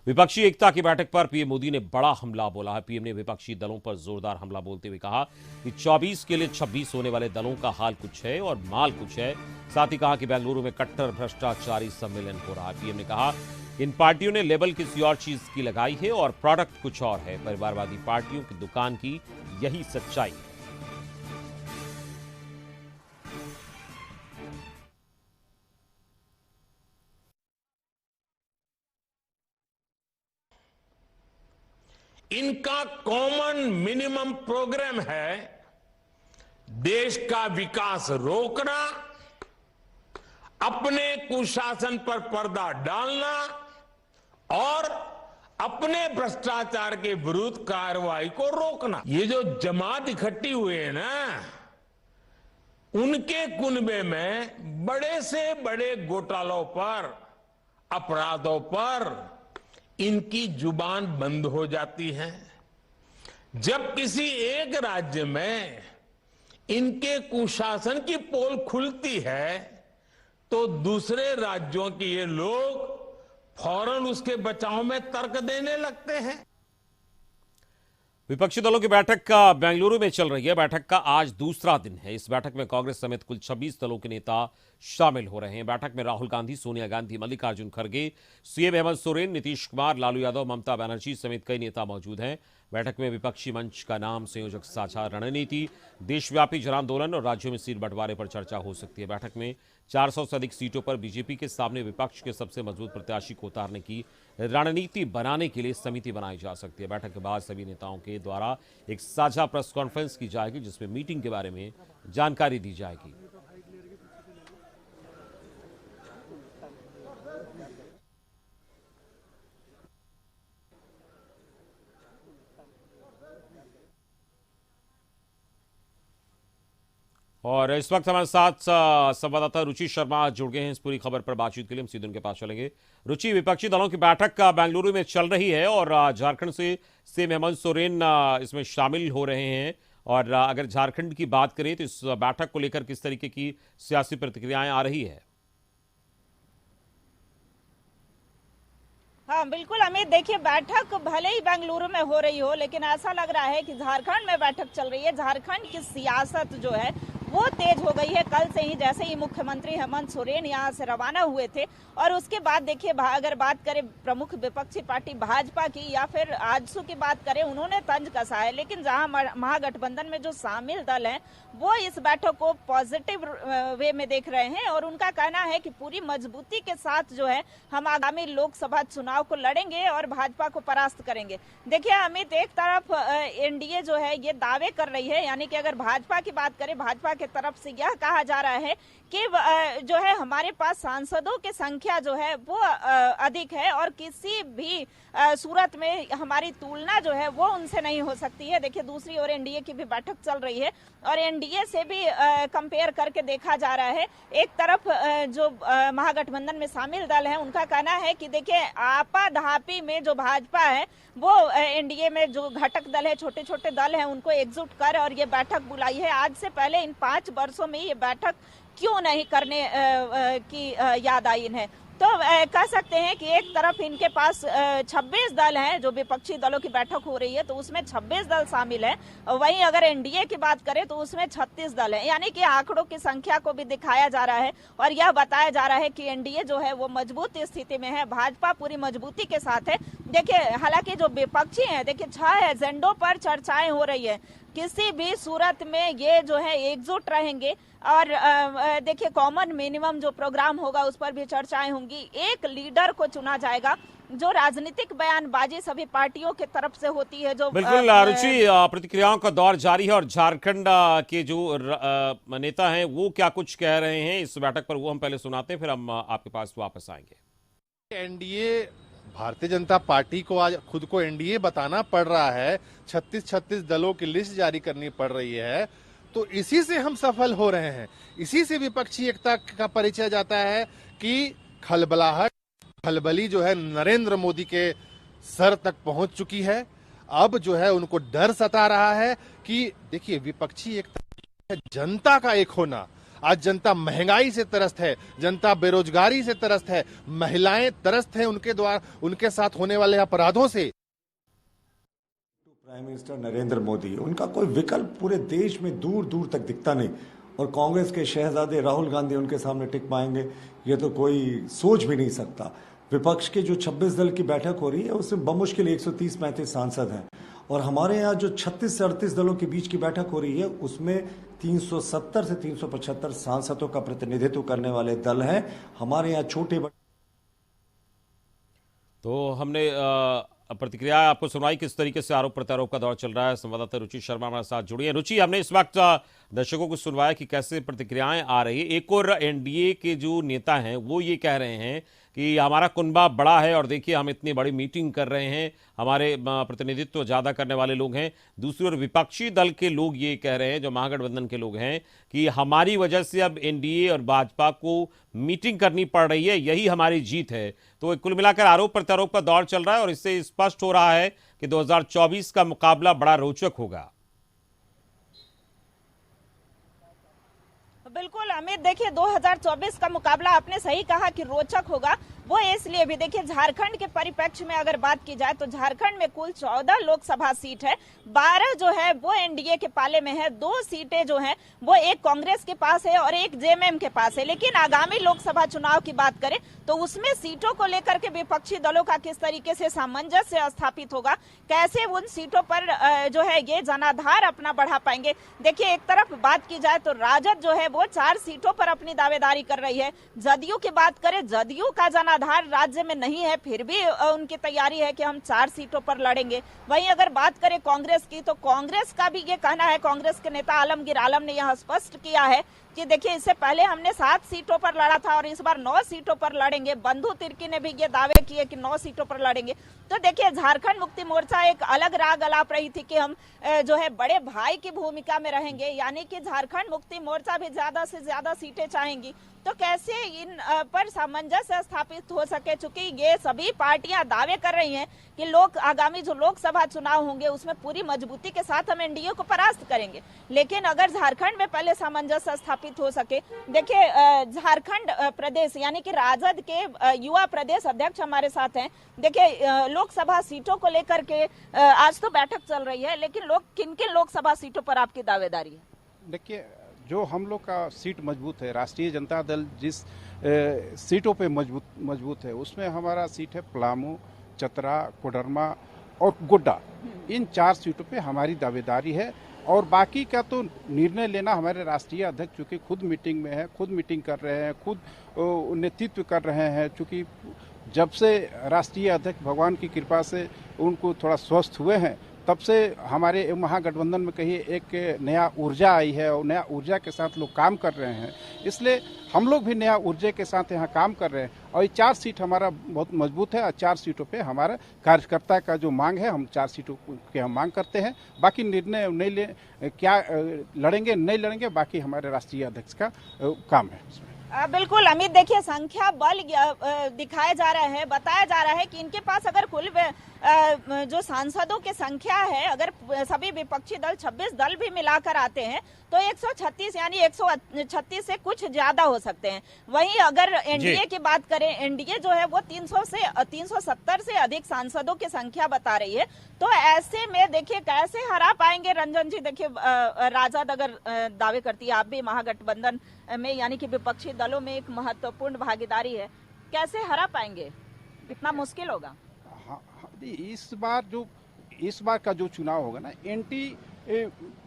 विपक्षी एकता की बैठक पर पीएम मोदी ने बड़ा हमला बोला है। पीएम ने विपक्षी दलों पर जोरदार हमला बोलते हुए कहा कि 24 के लिए 26 होने वाले दलों का हाल कुछ है और माल कुछ है। साथ ही कहा कि बेंगलुरु में कट्टर भ्रष्टाचारी सम्मेलन हो रहा है। पीएम ने कहा इन पार्टियों ने लेबल किसी और चीज की लगाई है और प्रोडक्ट कुछ और है। परिवारवादी पार्टियों की दुकान की यही सच्चाई है। इनका कॉमन मिनिमम प्रोग्राम है देश का विकास रोकना, अपने कुशासन पर पर्दा डालना और अपने भ्रष्टाचार के विरुद्ध कार्रवाई को रोकना। ये जो जमात इकट्ठी हुए हैं ना, उनके कुनबे में बड़े से बड़े घोटालों पर, अपराधों पर इनकी जुबान बंद हो जाती है। जब किसी एक राज्य में इनके कुशासन की पोल खुलती है तो दूसरे राज्यों के ये लोग फौरन उसके बचाव में तर्क देने लगते हैं। विपक्षी दलों की बैठक का बेंगलुरु में चल रही है। बैठक का आज दूसरा दिन है। इस बैठक में कांग्रेस समेत कुल 26 दलों के नेता शामिल हो रहे हैं। बैठक में राहुल गांधी, सोनिया गांधी, मल्लिकार्जुन खड़गे, सीएम हेमंत सोरेन, नीतीश कुमार, लालू यादव, ममता बनर्जी समेत कई नेता मौजूद हैं। बैठक में विपक्षी मंच का नाम, संयोजक साझा रणनीति, देशव्यापी जन आंदोलन और राज्यों में सीट बंटवारे पर चर्चा हो सकती है। बैठक में 400 से अधिक सीटों पर बीजेपी के सामने विपक्ष के सबसे मजबूत प्रत्याशी को उतारने की रणनीति बनाने के लिए समिति बनाई जा सकती है। बैठक के बाद सभी नेताओं के द्वारा एक साझा प्रेस कॉन्फ्रेंस की जाएगी जिसमें मीटिंग के बारे में जानकारी दी जाएगी। और इस वक्त हमारे साथ संवाददाता रुचि शर्मा जुड़ गए हैं इस पूरी खबर पर बातचीत के लिए। हम सीधे उनके पास चलेंगे। रुचि, विपक्षी दलों की बैठक बेंगलुरु में चल रही है और झारखंड से सीएम हेमंत सोरेन इसमें शामिल हो रहे हैं। और अगर झारखंड की बात करें तो इस बैठक को लेकर किस तरीके की सियासी प्रतिक्रियाएं आ रही है? हाँ बिल्कुल अमित, देखिए बैठक भले ही बेंगलुरु में हो रही हो लेकिन ऐसा लग रहा है कि झारखंड में बैठक चल रही है। झारखंड की सियासत जो है वो तेज हो गई है कल से ही। जैसे ही मुख्यमंत्री हेमंत सोरेन यहाँ से रवाना हुए थे और उसके बाद देखिए अगर बात करें प्रमुख विपक्षी पार्टी भाजपा की या फिर आजसू की बात करें, उन्होंने तंज कसा है। लेकिन जहाँ महागठबंधन में जो शामिल दल हैं वो इस बैठक को पॉजिटिव वे में देख रहे हैं और उनका कहना है कि पूरी मजबूती के साथ जो है हम आगामी लोकसभा चुनाव को लड़ेंगे और भाजपा को परास्त करेंगे। देखिए अमित, एक तरफ एनडीए जो है ये दावे कर रही है, यानी कि अगर भाजपा की बात करें, भाजपा की तरफ से यह कहा जा रहा है कि जो है हमारे पास सांसदों की संख्या जो है वो अधिक है और किसी भी सूरत में हमारी तुलना जो है वो उनसे नहीं हो सकती है। देखिए दूसरी ओर एनडीए की भी बैठक चल रही है और एनडीए से भी कंपेयर करके देखा जा रहा है। एक तरफ जो महागठबंधन में शामिल दल हैं उनका कहना है कि देखिए आपाधापी में जो भाजपा है वो एनडीए में जो घटक दल है, छोटे छोटे दल हैं, उनको एकजुट कर और ये बैठक बुलाई है। आज से पहले इन 5 वर्षों में ये बैठक क्यों नहीं करने की याद आई इन्हें। तो कह सकते हैं कि एक तरफ इनके पास 26 दल हैं, जो विपक्षी दलों की बैठक हो रही है तो उसमें 26 दल शामिल हैं। वहीं अगर एनडीए की बात करें तो उसमें 36 दल हैं, यानी कि आंकड़ों की संख्या को भी दिखाया जा रहा है और यह बताया जा रहा है कि एनडीए जो है वो मजबूत स्थिति में है, भाजपा पूरी मजबूती के साथ है। देखिए हालांकि जो विपक्षी हैं, देखिए 6 एजेंडों पर चर्चाएं हो रही है। किसी भी सूरत में ये जो है एकजुट रहेंगे और देखिए कॉमन मिनिमम जो प्रोग्राम होगा उस पर भी चर्चाएं होंगी। एक लीडर को चुना जाएगा। जो राजनीतिक बयानबाजी सभी पार्टियों की तरफ से होती है, जो बिल्कुल रुचि, प्रतिक्रियाओं का दौर जारी है और झारखंड के जो नेता हैं वो क्या कुछ कह रहे हैं इस बैठक पर, वो हम पहले सुनाते हैं, फिर हम आपके पास वापस आएंगे। एनडीए, भारतीय जनता पार्टी को आज खुद को एनडीए बताना पड़ रहा है, 36 दलों की लिस्ट जारी करनी पड़ रही है, तो इसी से हम सफल हो रहे हैं। इसी से विपक्षी एकता का परिचय जाता है कि खलबली जो है नरेंद्र मोदी के सर तक पहुंच चुकी है। अब जो है उनको डर सता रहा है कि देखिए विपक्षी एकता जनता का एक होना। आज जनता महंगाई से त्रस्त है, जनता बेरोजगारी से त्रस्त है, महिलाएं त्रस्त हैं उनके द्वारा उनके साथ होने वाले अपराधों से। प्राइम मिनिस्टर नरेंद्र मोदी, उनका कोई विकल्प पूरे देश में दूर दूर तक दिखता नहीं, और कांग्रेस के शहजादे राहुल गांधी उनके सामने टिक पाएंगे ये तो कोई सोच भी नहीं सकता। विपक्ष के जो 26 दल की बैठक हो रही है उसमें बमुश्किल 130-135 सांसद हैं, और हमारे यहाँ जो 36 से 38 दलों के बीच की बैठक हो रही है उसमें 370 से 375 सांसदों का प्रतिनिधित्व करने वाले दल हैं। हमारे यहाँ छोटे बड़े। तो हमने प्रतिक्रिया आपको सुनाई किस तरीके से आरोप प्रत्यारोप का दौर चल रहा है। संवाददाता रुचि शर्मा हमारे साथ जुड़ी है। रुचि, हमने इस वक्त दर्शकों को सुनवाया कि कैसे प्रतिक्रियाएं आ रही है। एक और एनडीए के जो नेता हैं वो ये कह रहे हैं कि हमारा कुनबा बड़ा है और देखिए हम इतनी बड़ी मीटिंग कर रहे हैं, हमारे प्रतिनिधित्व ज़्यादा करने वाले लोग हैं। दूसरी ओर विपक्षी दल के लोग ये कह रहे हैं, जो महागठबंधन के लोग हैं, कि हमारी वजह से अब एनडीए और भाजपा को मीटिंग करनी पड़ रही है, यही हमारी जीत है। तो कुल मिलाकर आरोप प्रत्यारोप का दौर चल रहा है और इससे स्पष्ट हो रहा है कि 2024 का मुकाबला बड़ा रोचक होगा। बिल्कुल अमित, देखिए 2024 का मुकाबला आपने सही कहा कि रोचक होगा। वो इसलिए भी देखिए झारखंड के परिप्रेक्ष्य में अगर बात की जाए तो झारखंड में कुल 14 लोकसभा सीट है, 12 जो है वो एनडीए के पाले में है, 2 सीटें जो हैं वो एक कांग्रेस के पास है और एक जेएमएम के पास है। लेकिन आगामी लोकसभा चुनाव की बात करें तो उसमें सीटों को लेकर के विपक्षी दलों का किस तरीके से सामंजस्य स्थापित होगा, कैसे उन सीटों पर जो है ये जनाधार अपना बढ़ा पाएंगे। देखिए एक तरफ बात की जाए तो राजद जो है वो 4 सीटों पर अपनी दावेदारी कर रही है। जदयू की बात करें, जदयू का जनाधार राज्य में नहीं है, फिर भी उनकी तैयारी है कि हम 4 सीटों पर लड़ेंगे। वहीं अगर बात करें कांग्रेस की तो कांग्रेस का भी ये कहना है, कांग्रेस के नेता आलमगीर आलम ने यह स्पष्ट किया है कि देखिए इससे पहले हमने 7 सीटों पर लड़ा था और इस बार 9 सीटों पर लड़ेंगे। बंधु तिर्की ने भी ये दावे किए कि 9 सीटों पर लड़ेंगे। तो देखिए झारखंड मुक्ति मोर्चा एक अलग राग अलाप रही थी कि हम जो है बड़े भाई की भूमिका में रहेंगे, यानी कि झारखंड मुक्ति मोर्चा भी ज्यादा से ज्यादा सीटें चाहेंगी। तो कैसे इन पर सामंजस्य स्थापित हो सके, चूंकि ये सभी पार्टियां दावे कर रही हैं कि आगामी जो लोकसभा चुनाव होंगे उसमें पूरी मजबूती के साथ हम एनडीए को परास्त करेंगे। लेकिन अगर झारखंड में पहले सामंजस्य स्थापित हो सके, देखिए झारखंड प्रदेश यानी कि राजद के युवा प्रदेश अध्यक्ष हमारे साथ हैं। देखिए लोकसभा सीटों को लेकर के आज तो बैठक चल रही है, लेकिन किन किन लोकसभा सीटों पर आपकी दावेदारी है? देखिए जो हम लोग का सीट मजबूत है, राष्ट्रीय जनता दल जिस सीटों पे मजबूत है उसमें हमारा सीट है पलामू, चतरा, कोडरमा और गोड्डा। इन 4 सीटों पे हमारी दावेदारी है और बाकी का तो निर्णय लेना हमारे राष्ट्रीय अध्यक्ष चूँकि खुद मीटिंग में है, खुद मीटिंग कर रहे हैं, खुद नेतृत्व कर रहे हैं। चूँकि जब से राष्ट्रीय अध्यक्ष भगवान की कृपा से उनको थोड़ा स्वस्थ हुए हैं तब से हमारे महागठबंधन में कहीं एक नया ऊर्जा आई है और नया ऊर्जा के साथ लोग काम कर रहे हैं। इसलिए हम लोग भी नया ऊर्जा के साथ यहाँ काम कर रहे हैं और ये 4 सीट हमारा बहुत मजबूत है और 4 सीटों पे हमारा कार्यकर्ता का जो मांग है, हम 4 सीटों की हम मांग करते हैं। बाकी निर्णय नहीं ले क्या लड़ेंगे नहीं लड़ेंगे बाकी हमारे राष्ट्रीय अध्यक्ष का काम है। बिल्कुल अमित, देखिए संख्या बल दिखाया जा रहा है, बताया जा रहा है कि इनके पास अगर कुल जो सांसदों की संख्या है, अगर सभी विपक्षी दल 26 दल भी मिलाकर आते हैं तो 136 यानी 136 से कुछ ज्यादा हो सकते हैं। वहीं अगर एनडीए की बात करें, एनडीए जो है वो 370 से अधिक सांसदों की संख्या बता रही है। तो ऐसे में देखिए कैसे हरा पाएंगे रंजन जी। देखिए राजद अगर दावे करती है, आप भी महागठबंधन में यानी कि विपक्षी दलों में एक महत्वपूर्ण भागीदारी है, कैसे हरा पाएंगे? कितना मुश्किल होगा? इस बार का जो चुनाव होगा ना, एंटी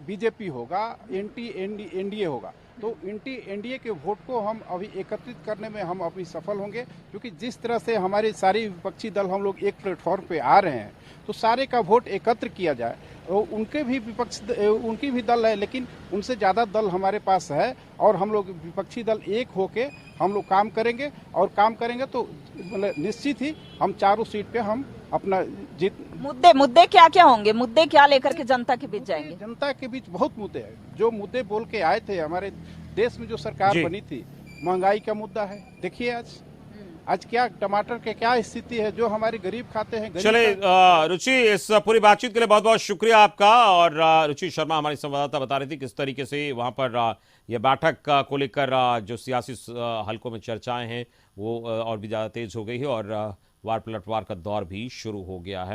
बीजेपी होगा, एंटी एनडीए होगा। तो एंटी एनडीए के वोट को हम अभी एकत्रित करने में हम अभी सफल होंगे, क्योंकि जिस तरह से हमारे सारे विपक्षी दल हम लोग एक प्लेटफॉर्म पे आ रहे हैं तो सारे का वोट एकत्र किया जाए। उनके भी उनकी भी दल है, लेकिन उनसे ज़्यादा दल हमारे पास है और हम लोग विपक्षी दल एक होके हम लोग काम करेंगे और काम करेंगे तो मतलब निश्चित ही हम 4 सीट पे हम अपना जीत। मुद्दे क्या क्या होंगे? मुद्दे क्या लेकर के जनता के बीच जाएंगे? जनता के बीच बहुत मुद्दे हैं। जो मुद्दे बोल के आए थे, हमारे देश में जो सरकार बनी थी, महंगाई का मुद्दा है। देखिए आज आज क्या टमाटर के क्या स्थिति है, जो हमारे गरीब खाते हैं, गरीब चले रुचि, इस पूरी बातचीत के लिए बहुत बहुत शुक्रिया आपका। और रुचि शर्मा हमारी संवाददाता बता रही थी किस तरीके से वहां पर यह बैठक को लेकर जो सियासी हलकों में चर्चाएं हैं वो और भी ज्यादा तेज हो गई है और वार पलटवार का दौर भी शुरू हो गया है।